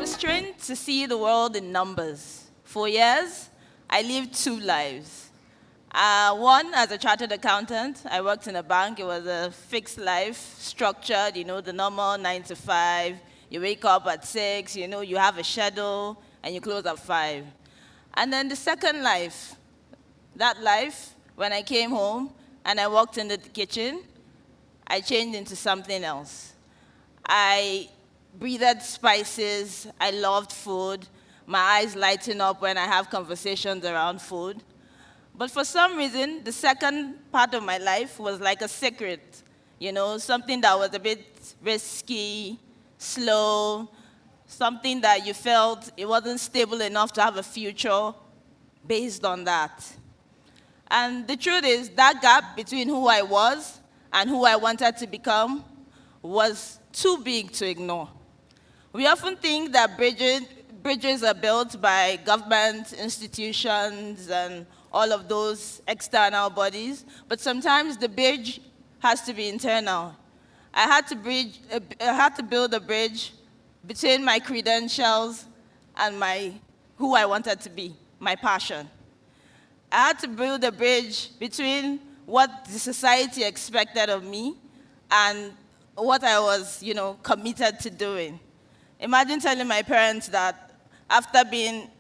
was trained to see the world in numbers. For years, I lived two lives. One, as a chartered accountant, I worked in a bank. It was a fixed life, structured, the normal 9 to 5. You wake up at 6, you have a schedule, and you close at 5. And then the second life, that life, when I came home and I walked into the kitchen, I changed into something else. I breathed spices. I loved food. My eyes lighten up when I have conversations around food. But for some reason, the second part of my life was like a secret, something that was a bit risky, slow, something that you felt it wasn't stable enough to have a future based on that. And the truth is, that gap between who I was and who I wanted to become was too big to ignore. We often think that bridges are built by government, institutions, and all of those external bodies, but sometimes the bridge has to be internal. I had to build a bridge between my credentials and who I wanted to be, my passion. I had to build a bridge between what the society expected of me and what I was, committed to doing. Imagine telling my parents that after being,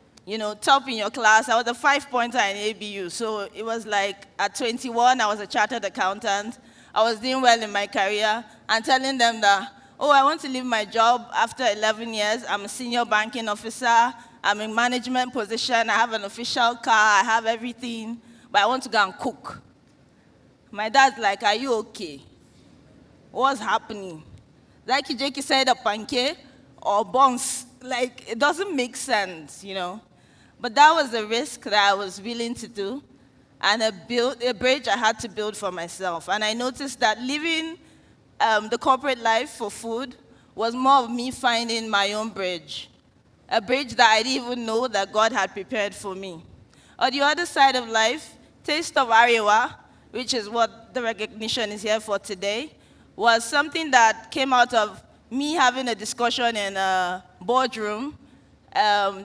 top in your class, I was a 5-pointer in ABU. So it was like at 21, I was a chartered accountant. I was doing well in my career and telling them that, I want to leave my job after 11 years. I'm a senior banking officer. I'm in management position. I have an official car. I have everything. But I want to go and cook. My dad's like, are you okay? What's happening? Like Jackie said, a pancake or buns. Like, it doesn't make sense, But that was a risk that I was willing to do, and a bridge I had to build for myself. And I noticed that living the corporate life for food was more of me finding my own bridge, a bridge that I didn't even know that God had prepared for me. On the other side of life, Taste of Arewa, which is what the recognition is here for today, was something that came out of me having a discussion in a boardroom.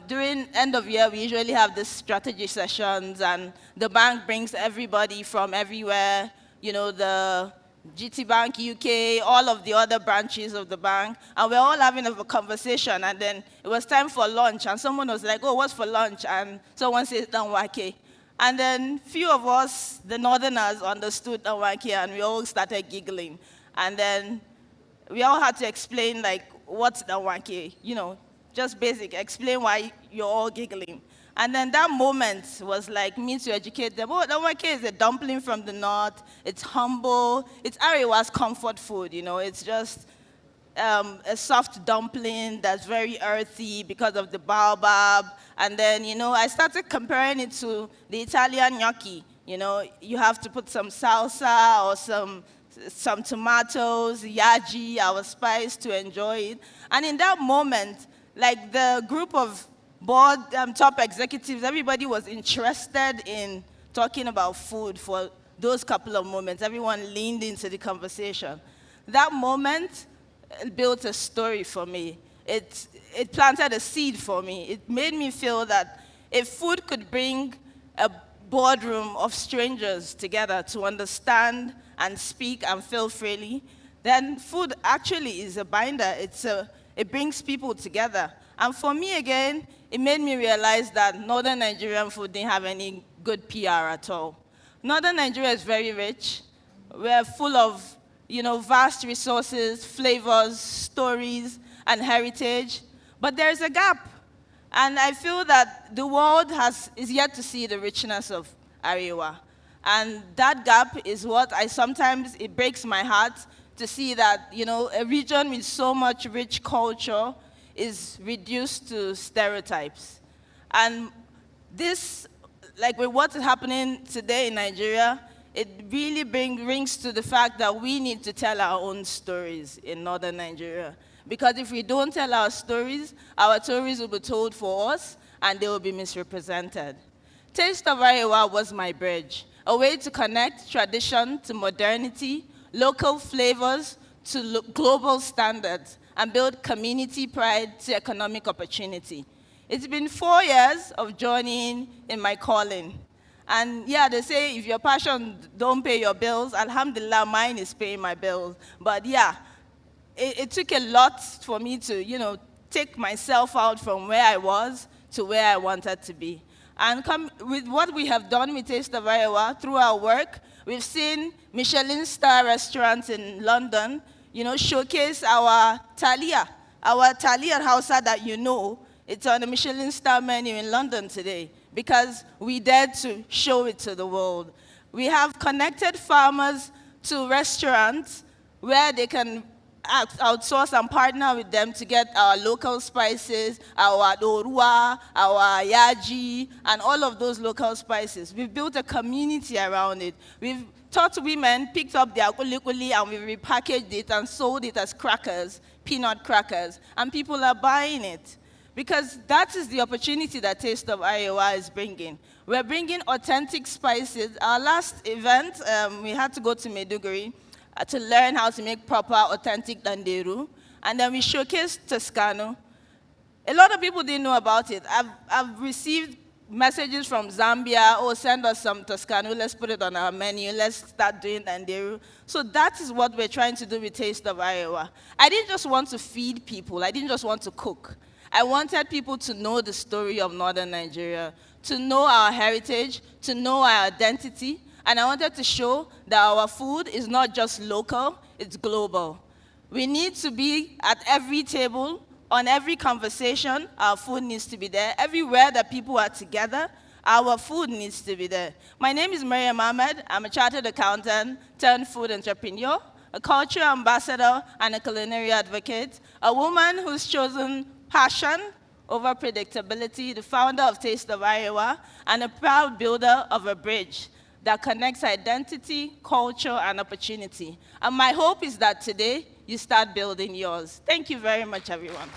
During end of year, we usually have these strategy sessions, and the bank brings everybody from everywhere, the GT Bank UK, all of the other branches of the bank, and we're all having a conversation, and then it was time for lunch, and someone was like, what's for lunch? And someone says, Danwake. And then few of us, the northerners, understood Danwake, and we all started giggling. And then we all had to explain, what's Danwake, just basic, explain why you're all giggling. And then that moment was like me to educate them. Danwake is a dumpling from the north. It's humble. It's Arewa's comfort food, It's just a soft dumpling that's very earthy because of the baobab. And then, I started comparing it to the Italian gnocchi. You have to put some salsa or some tomatoes, yaji, our spice to enjoy it. And in that moment, the group of board top executives, everybody was interested in talking about food for those couple of moments. Everyone leaned into the conversation. That moment built a story for me. It planted a seed for me. It made me feel that if food could bring a boardroom of strangers together to understand and speak and feel freely, then food actually is a binder. It brings people together. And for me, again, it made me realize that Northern Nigerian food didn't have any good PR at all. Northern Nigeria is very rich. We're full of, vast resources, flavors, stories, and heritage. But there's a gap. And I feel that the world is yet to see the richness of Arewa. And that gap is what it breaks my heart to see that, a region with so much rich culture is reduced to stereotypes. And this, with what's happening today in Nigeria, it really brings to the fact that we need to tell our own stories in Northern Nigeria. Because if we don't tell our stories will be told for us, and they will be misrepresented. Taste of Arewa was my bridge, a way to connect tradition to modernity, local flavors to global standards, and build community pride to economic opportunity. It's been 4 years of journeying in my calling. And yeah, they say if your passion don't pay your bills, alhamdulillah, mine is paying my bills. But yeah, it took a lot for me to, take myself out from where I was to where I wanted to be. And with what we have done with Taste of Iowa through our work, we've seen Michelin star restaurants in London, showcase our talia Hausa that you know. It's on the Michelin star menu in London today because we dared to show it to the world. We have connected farmers to restaurants where they can outsource and partner with them to get our local spices, our dorua, our yaji, and all of those local spices. We've built a community around it. We've taught women, picked up their kuli and we repackaged it and sold it as crackers, peanut crackers, and people are buying it. Because that is the opportunity that Taste of Iowa is bringing. We're bringing authentic spices. Our last event, we had to go to Maiduguri to learn how to make proper, authentic danderu. And then we showcased Toscano. A lot of people didn't know about it. I've received messages from Zambia, oh, send us some Toscano, let's put it on our menu, let's start doing danderu. So that is what we're trying to do with Taste of Iowa. I didn't just want to feed people, I didn't just want to cook. I wanted people to know the story of Northern Nigeria, to know our heritage, to know our identity, and I wanted to show that our food is not just local, it's global. We need to be at every table, on every conversation, our food needs to be there. Everywhere that people are together, our food needs to be there. My name is Mariam Ahmed. I'm a chartered accountant turned food entrepreneur, a culture ambassador, and a culinary advocate, a woman who's chosen passion over predictability, the founder of Taste of Iowa, and a proud builder of a bridge that connects identity, culture, and opportunity. And my hope is that today, you start building yours. Thank you very much, everyone.